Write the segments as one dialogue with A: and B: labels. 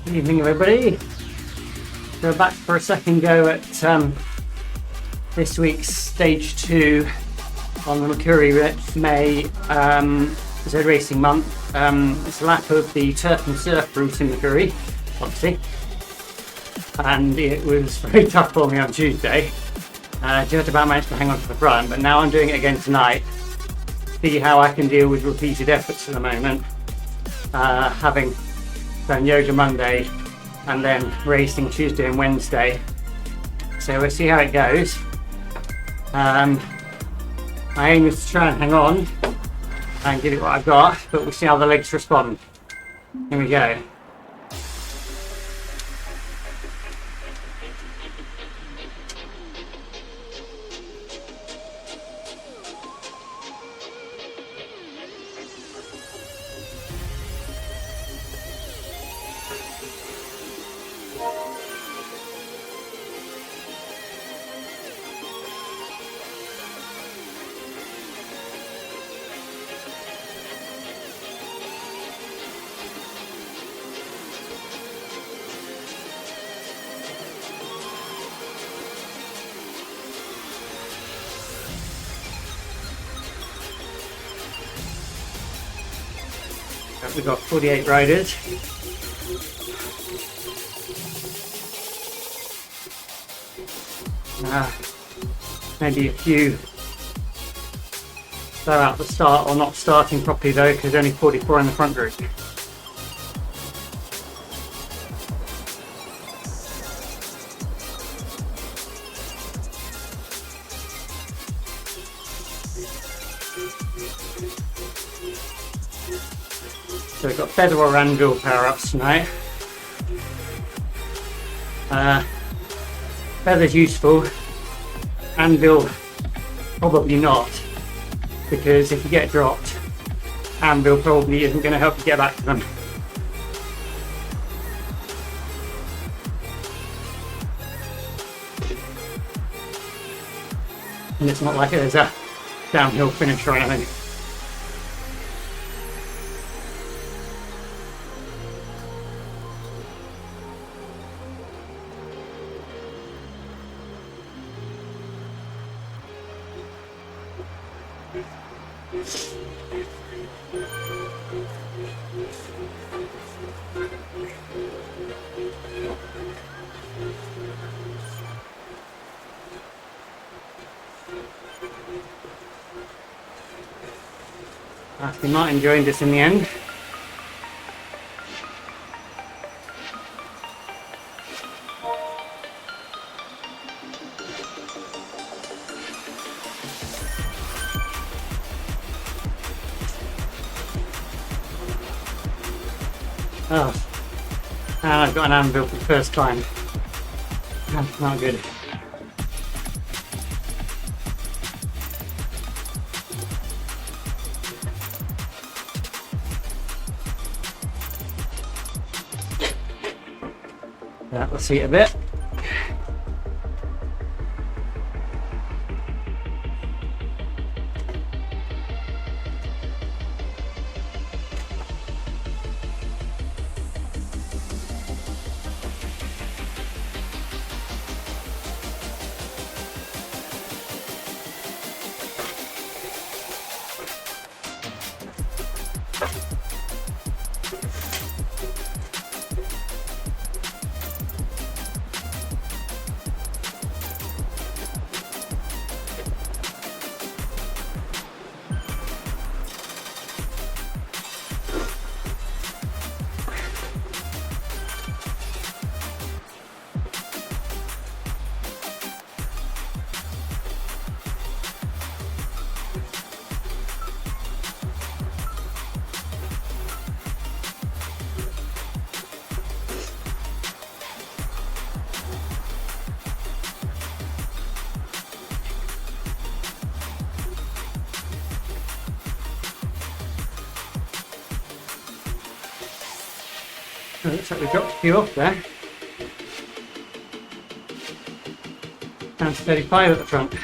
A: Good evening, everybody. We're back for a second go at this week's Stage 2 on the Makuri May zRacing month. It's a lap of the turf and surf route in Makuri, obviously. And it was very tough for me on Tuesday. Just about managed to hang on to the front, but now I'm doing it again tonight. See how I can deal with repeated efforts at the moment. Having done yoga Monday and then racing Tuesday and Wednesday. So we'll see how it goes. My aim is to try and hang on and give it what I've got, but we'll see how the legs respond. Here we go. We've got 48 riders. Maybe a few throw out the start or not starting properly though, because only 44 in the front group. So we've got feather or anvil power-ups tonight. Feather's useful, anvil probably not, because if you get dropped, anvil probably isn't going to help you get back to them. And it's not like there's a downhill finish or anything. Aston Martin joined us in the end. Oh, and I've got an anvil for the first time. That's not good. That will see it a bit. Oh, looks like we dropped a few off there. Down to 35 at the front.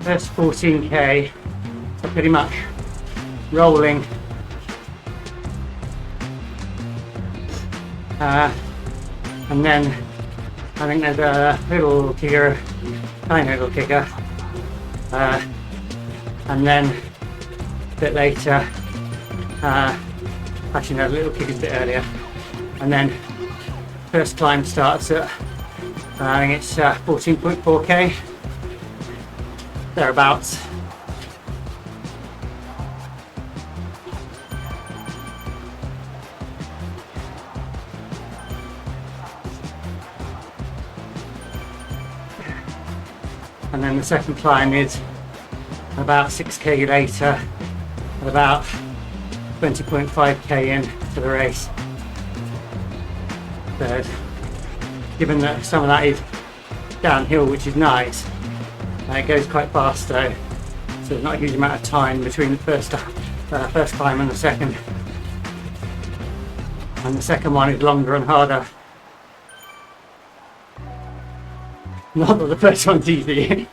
A: first 14k, so pretty much rolling. And then I think there's a little kicker, tiny little kicker, and then a bit later, actually no, the little kicker's a bit earlier, and then first climb starts at, I think it's 14.4k, thereabouts. And then the second climb is about 6k later, at about 20.5k into the race. Third. Given that some of that is downhill, which is nice, it goes quite fast though, so there's not a huge amount of time between the first climb and the second. And the second one is longer and harder. Not that the first one's easy.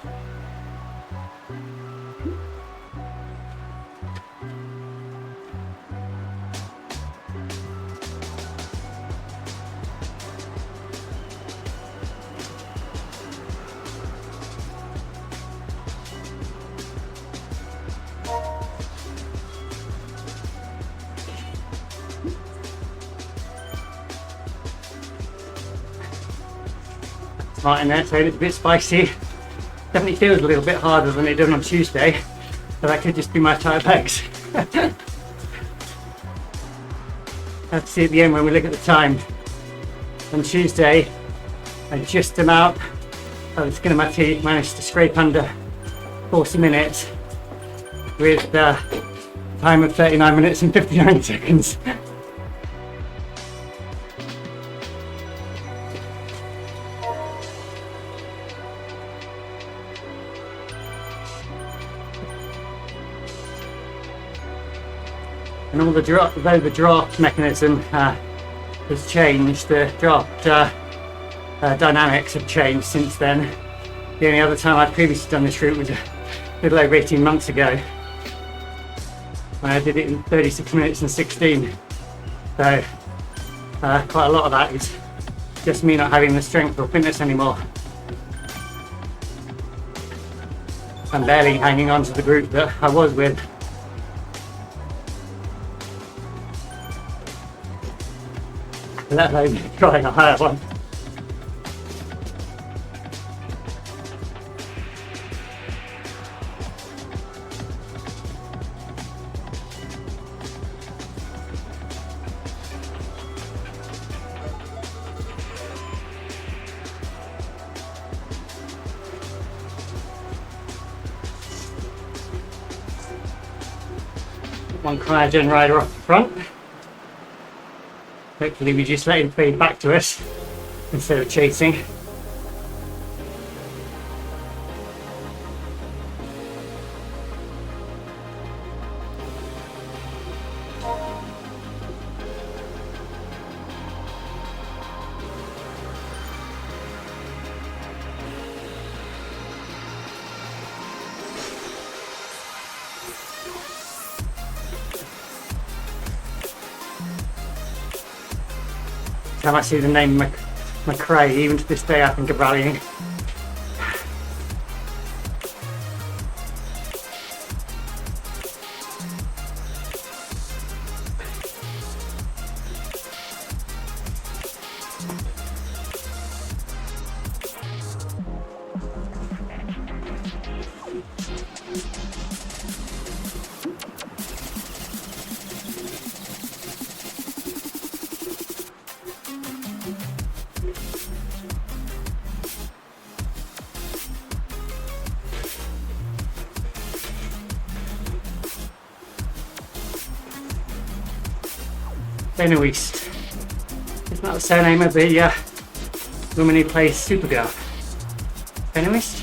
A: Right in there, so it's a bit spicy. Definitely feels a little bit harder than it did on Tuesday, but that could just be my tired legs. Have to see at the end when we look at the time. On Tuesday, I just about, by the skin of my teeth, managed to scrape under 40 minutes with a time of 39 minutes and 59 seconds. And all the though the draft mechanism has changed, the draft dynamics have changed since then. The only other time I'd previously done this route was a little over 18 months ago, when I did it in 36 minutes and 16. So quite a lot of that is just me not having the strength or fitness anymore. I'm barely hanging on to the group that I was with. Let alone trying a higher one. One cryogen rider off the front. Hopefully we just let him feed back to us instead of chasing. Time I see the name Makuri, even to this day I think of rallying. Benoist. Isn't that the surname of the woman who plays Supergirl? Benoist?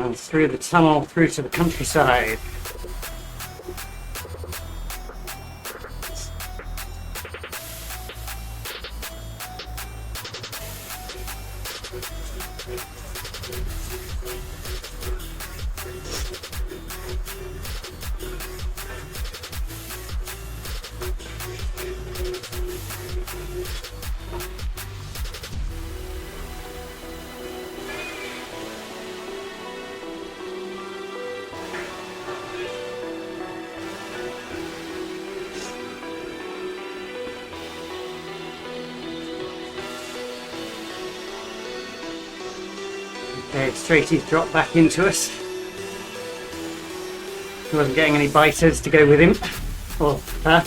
A: and through the tunnel through to the countryside. Okay, Straighty's dropped back into us. He wasn't getting any biters to go with him, or her.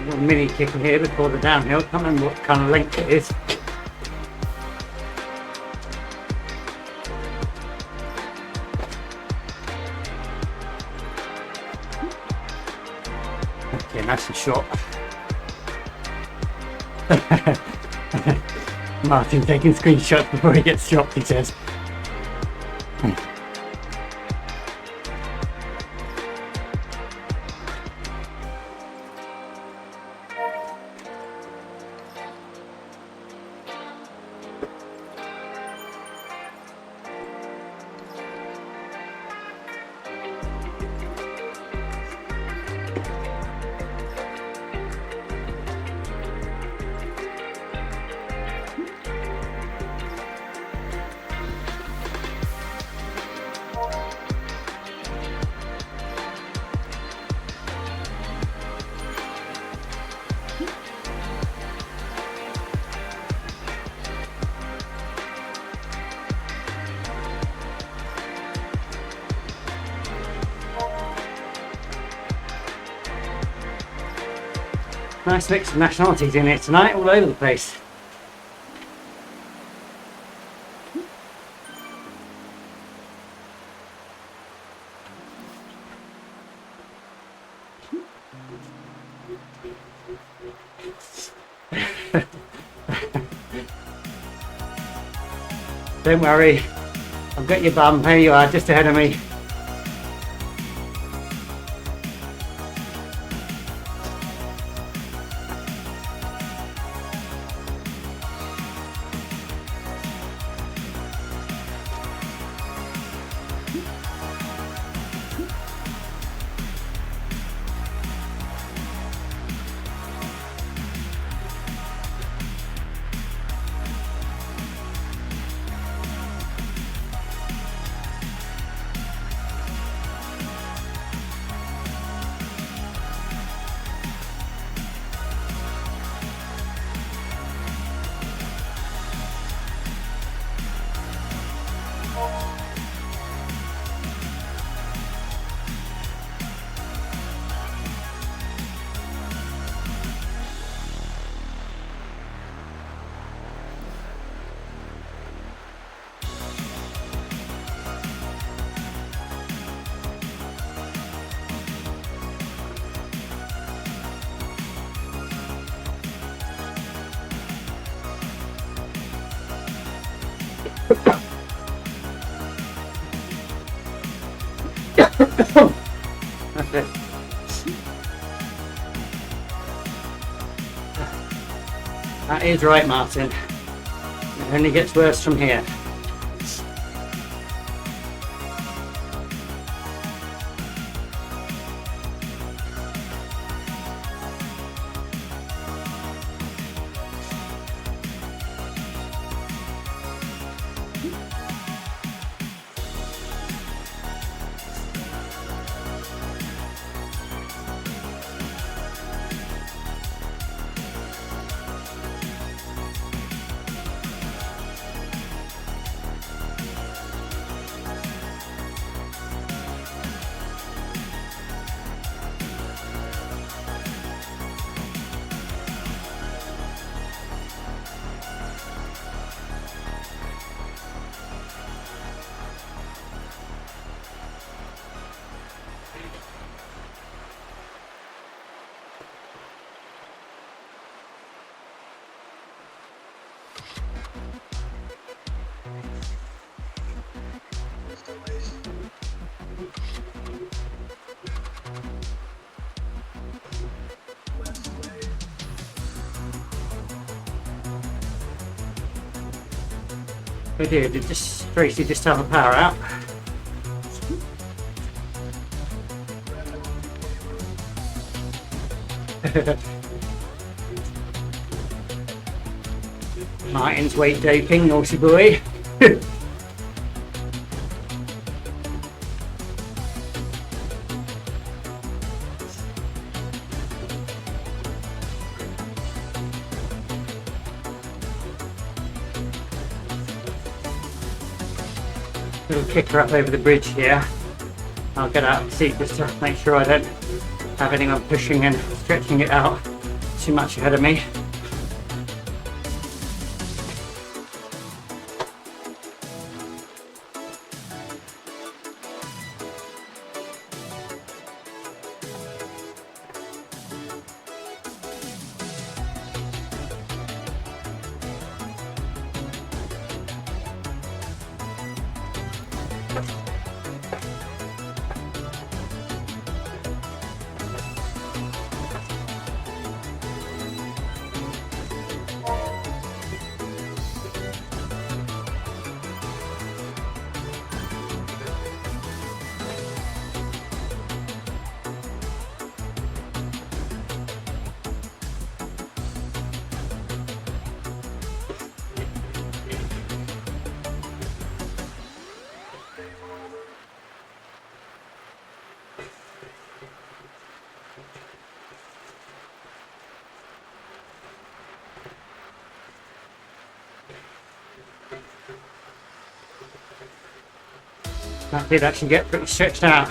A: A mini kick here before the downhill. Can't remember what kind of length it is. Okay, nice and short. Martin taking screenshots before he gets dropped, he says. Nice mix of nationalities in here tonight, all over the place. Don't worry, I've got your bum. Here you are, just ahead of me. Okay. That is right, Martin. It only gets worse from here. We did just Tracy just have a power out. Martin's weight doping, naughty boy. Little kicker up over the bridge here. I'll get out of the seat just to make sure I don't have anyone pushing and stretching it out too much ahead of me. That did actually get pretty stretched out.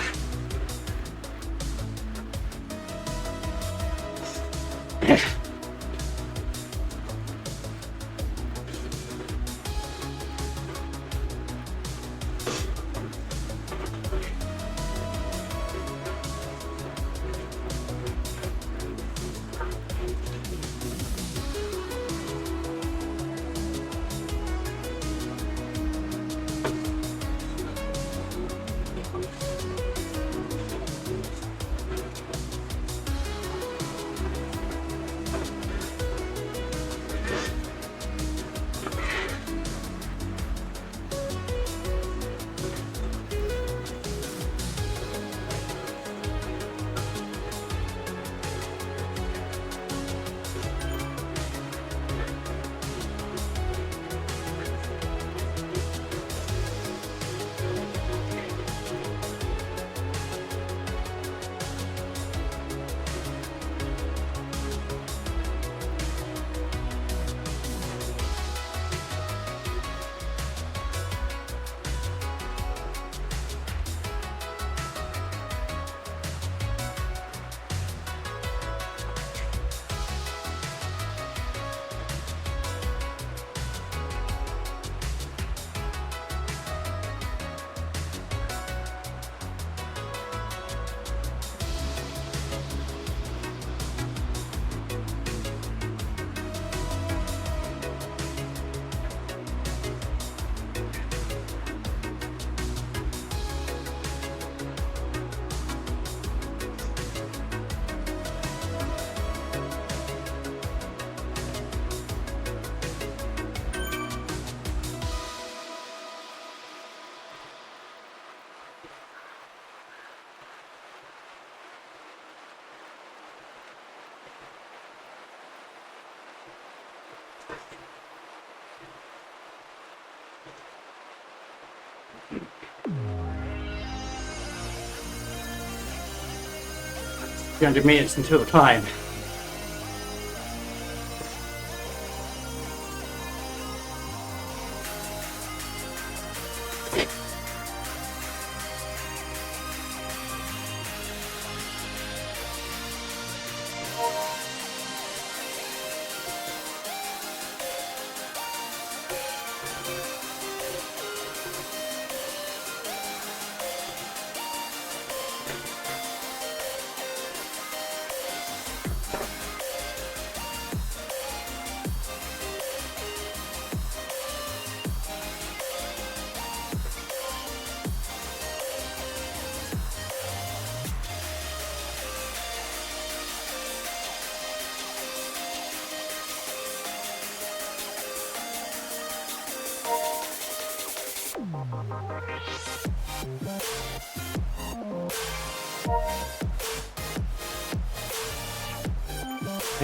A: meters until the climb.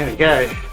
A: There we go.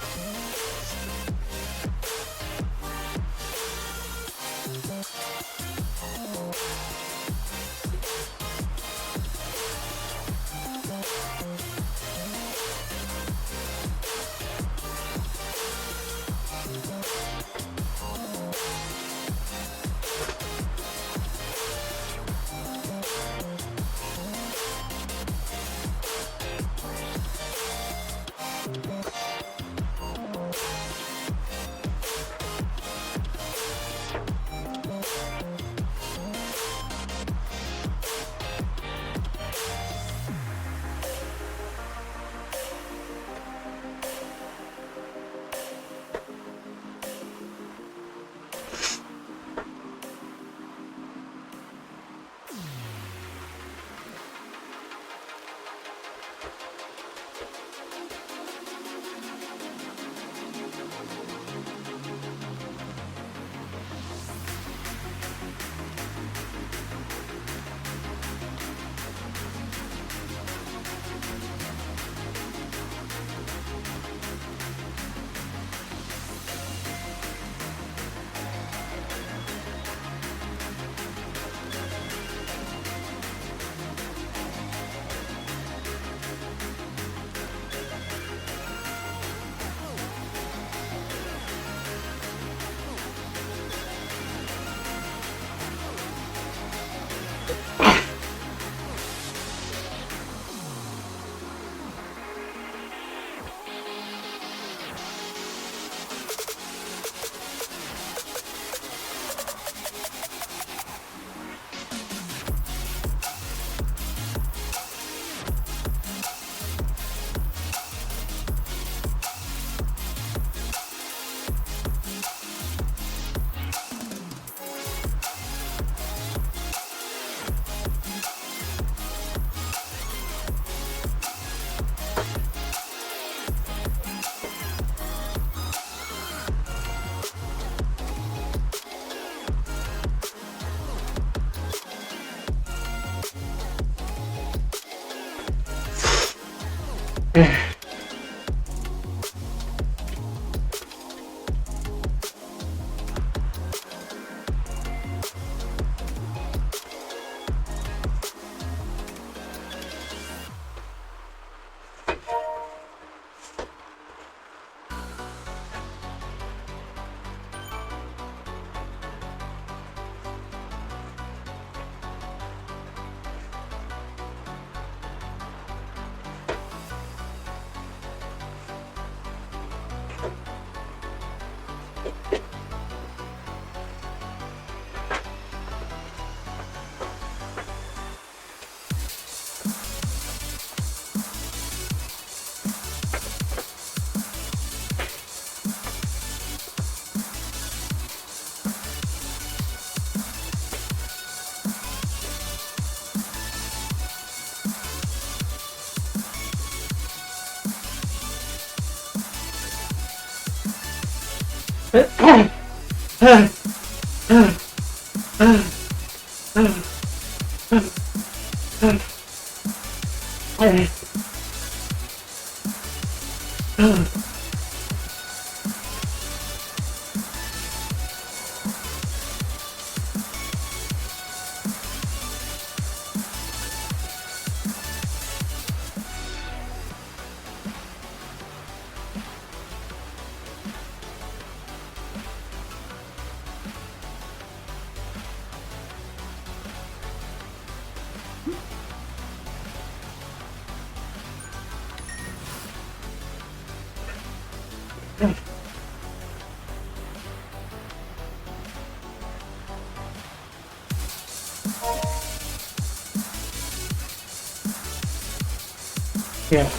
A: Yeah,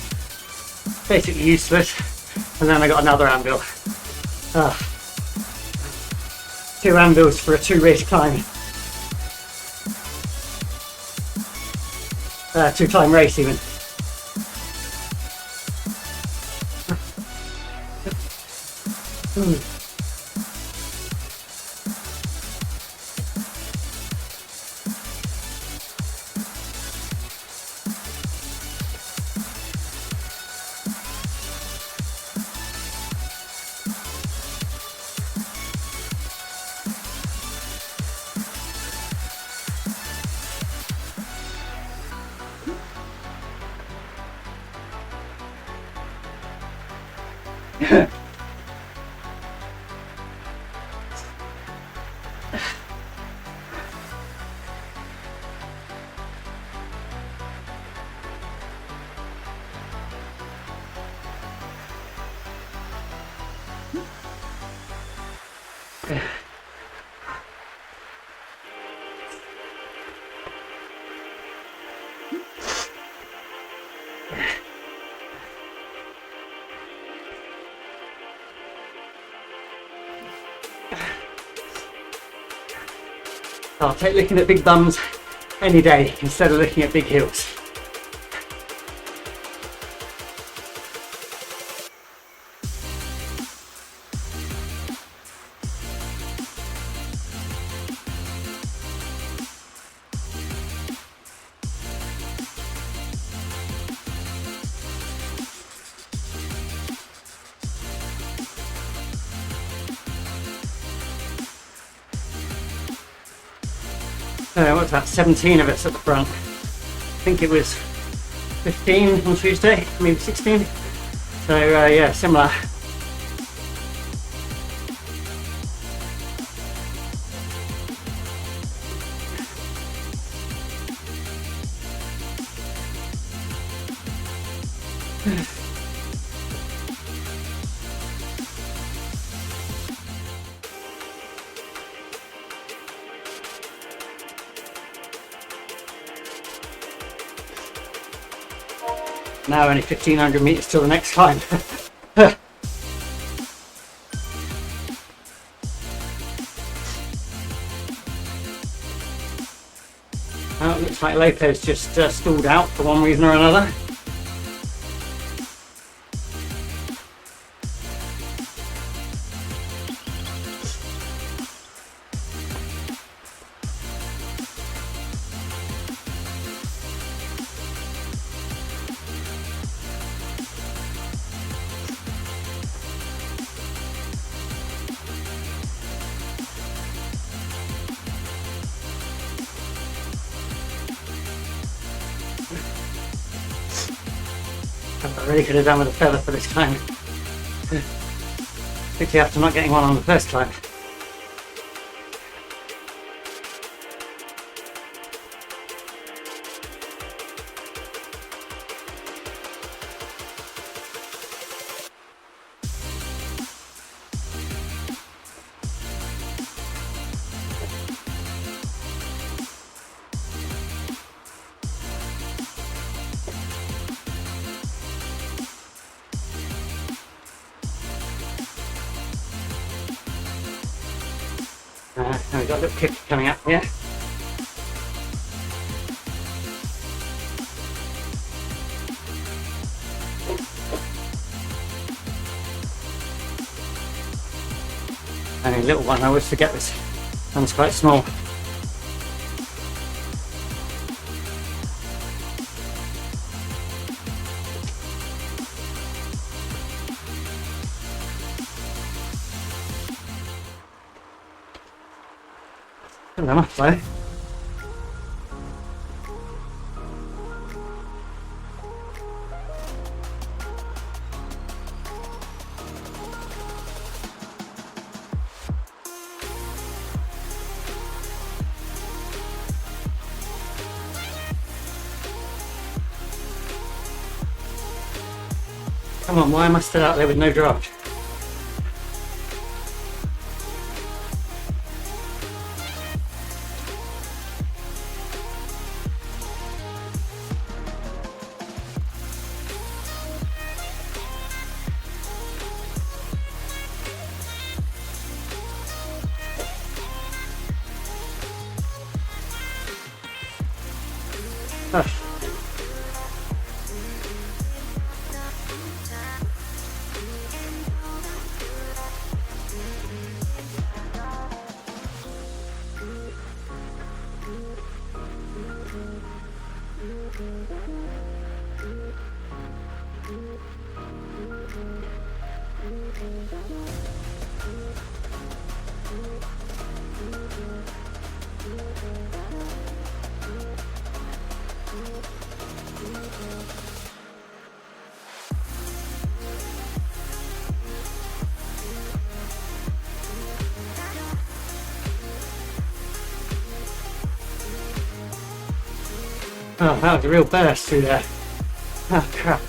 A: basically useless. And then I got another anvil. 2 anvils for a 2-race climb. 2-climb race even. I'll take looking at big bums any day instead of looking at big hills. What's that, 17 of us at the front. I think it was 15 on Tuesday, maybe 16. So yeah, similar. Now only 1500 meters till the next climb. Well, it looks like Lopez just stalled out for one reason or another. I really could have done with a feather for this climb. Particularly after not getting one on the first climb. Now we've got a little kick coming up here. And a little one, I always forget this one's quite small. Hello, slow. Come on, why am I still out there with no draft? Hush. Oh, that was a real burst through there. Oh, crap.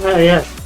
A: Oh, yes.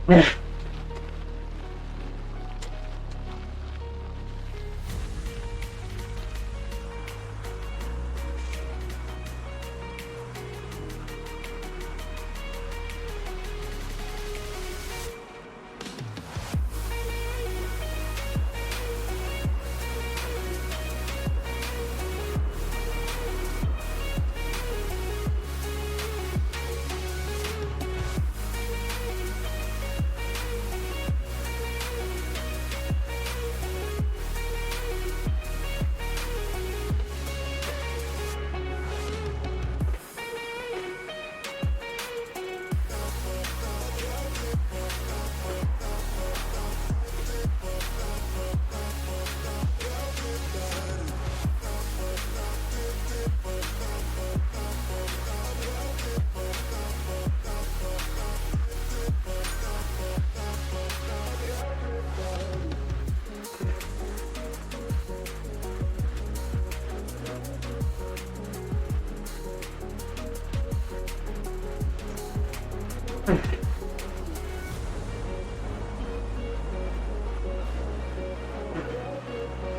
A: Yeah.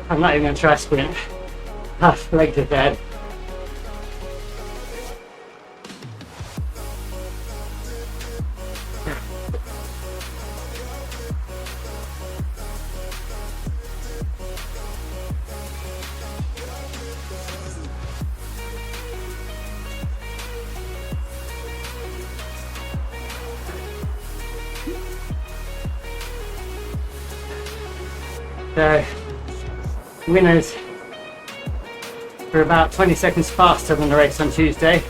A: I'm not even going to try a sprint. Half legs are dead. So, winners were about 20 seconds faster than the race on Tuesday,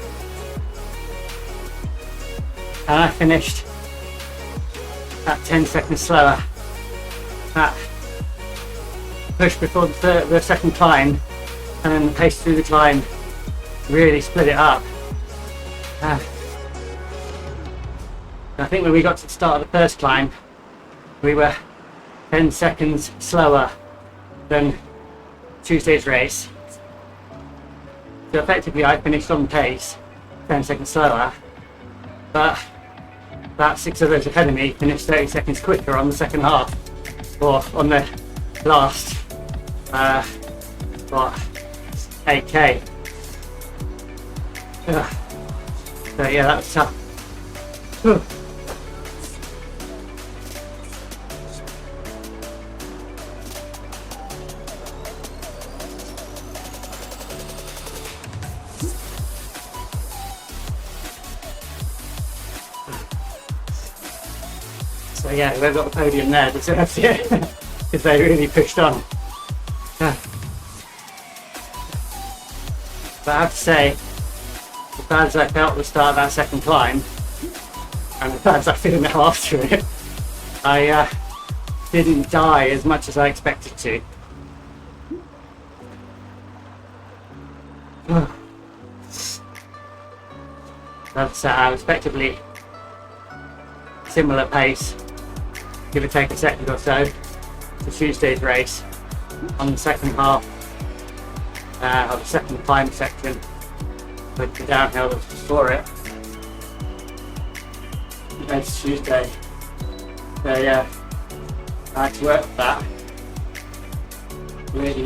A: and I finished at 10 seconds slower. That push before the second climb, and then the pace through the climb really split it up. I think when we got to the start of the first climb, we were 10 seconds slower than Tuesday's race. So effectively I finished on pace, 10 seconds slower, but about 6 others ahead of me finished 30 seconds quicker on the second half, or on the last 8k. So yeah, that was tough. Whew. So yeah, whoever got the podium there deserves it, because they really pushed on. Yeah. But I have to say, as bad as I felt at the start of that second climb, and as bad as I feel now after it, I didn't die as much as I expected to. That's I was effectively similar pace, give or take a second or so, to Tuesday's race on the second half of the second climb section, with the downhill that was before it. It's Tuesday, so yeah, I had to work with that. Really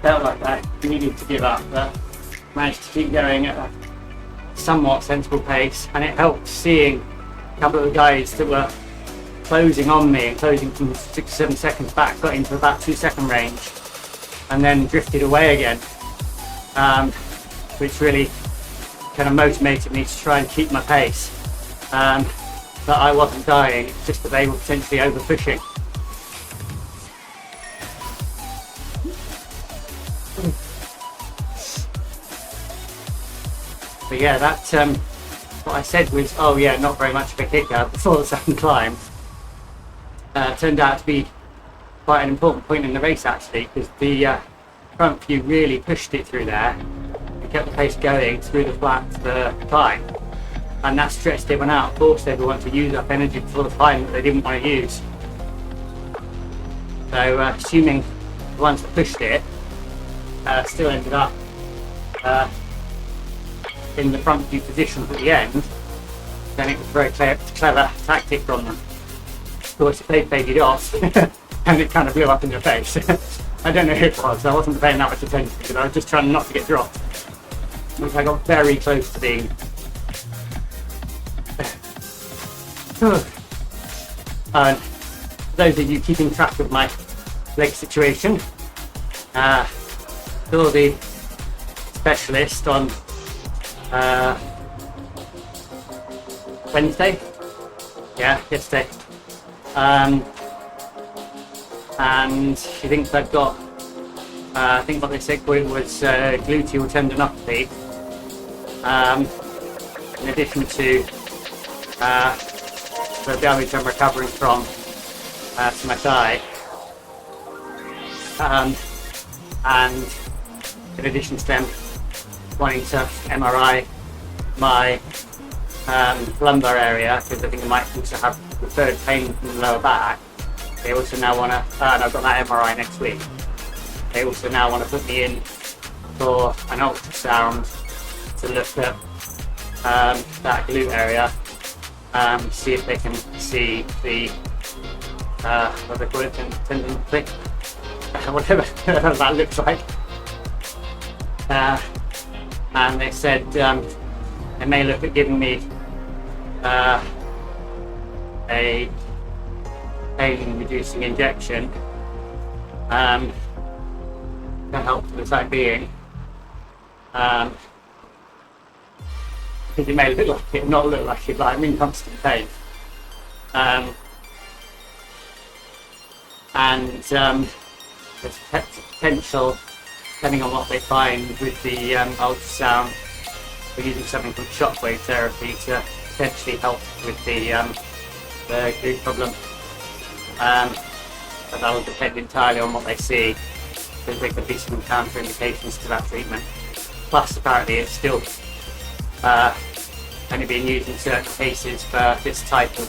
A: felt like I needed to give up, but managed to keep going at a somewhat sensible pace, and it helped seeing a couple of the guys that were closing on me and closing from 6 or 7 seconds back got into about 2 second range and then drifted away again, which really kind of motivated me to try and keep my pace. But I wasn't dying, it's just that they were potentially over pushing. But yeah, that what I said was, oh yeah, not very much of a kicker before the second climb, turned out to be quite an important point in the race actually, because the front view really pushed it through there and kept the pace going through the flat to the climb, and that stretched everyone out, forced everyone to use up energy before the climb that they didn't want to use. So assuming the ones that pushed it still ended up in the front view positions at the end, then it was a very clever tactic from them. of course, if they faded off, and it kind of blew up in your face. I don't know who it was, I wasn't paying that much attention because I was just trying not to get dropped. Once I got very close to being... And for those of you keeping track of my leg situation, saw the specialist on Wednesday, yesterday, and she thinks I've got, I think what they said was gluteal tendinopathy, in addition to the damage I'm recovering from to my thigh, and in addition to them wanting to MRI my lumbar area, because I think I might also have referred pain from the lower back. They also now want to, and I've got that MRI next week, they also now want to put me in for an ultrasound to look at that glute area, see if they can see the what they call it, tendon thing, whatever that looks like. And they said they may look at giving me a pain-reducing injection to help for the time being. Because it may look like it, not look like it, but I'm in constant pain. And there's potential, depending on what they find with the ultrasound, we're using something called shockwave therapy to potentially help with the glute problem. But that will depend entirely on what they see, because there could be some counter-indications to that treatment. Plus, apparently, it's still only being used in certain cases for this type of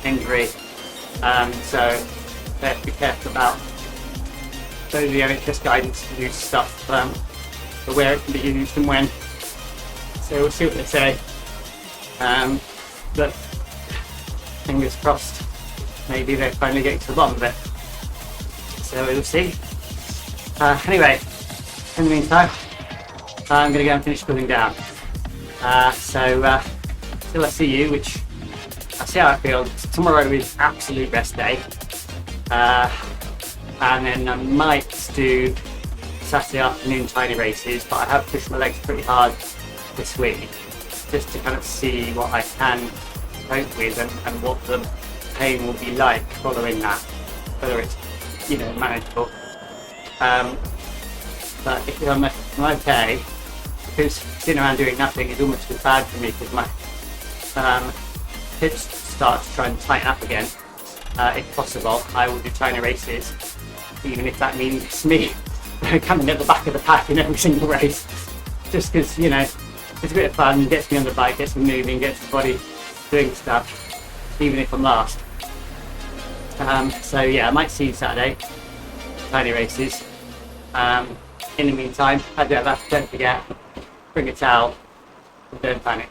A: injury. So they have to be careful about the NHS guidance to use stuff for where it can be used and when. So we'll see what they say. But fingers crossed, maybe they're finally getting to the bottom of it. So we'll see. Anyway, in the meantime, I'm going to go and finish cooling down. So till I see you, which I'll see how I feel. Tomorrow is absolute rest day. And then I might do Saturday afternoon tiny races, but I have pushed my legs pretty hard this week just to kind of see what I can cope with and what the pain will be like following that, whether it's manageable. But if I'm okay, because sitting around doing nothing is almost as bad for me, because my hips start to try and tighten up again. If possible, I will do tiny races, even if that means me coming at the back of the pack in every single race, just because it's a bit of fun, gets me on the bike, gets me moving, gets the body doing stuff, even if I'm last. So yeah, I might see you Saturday, tiny races. In the meantime, don't forget, bring a towel, and don't panic.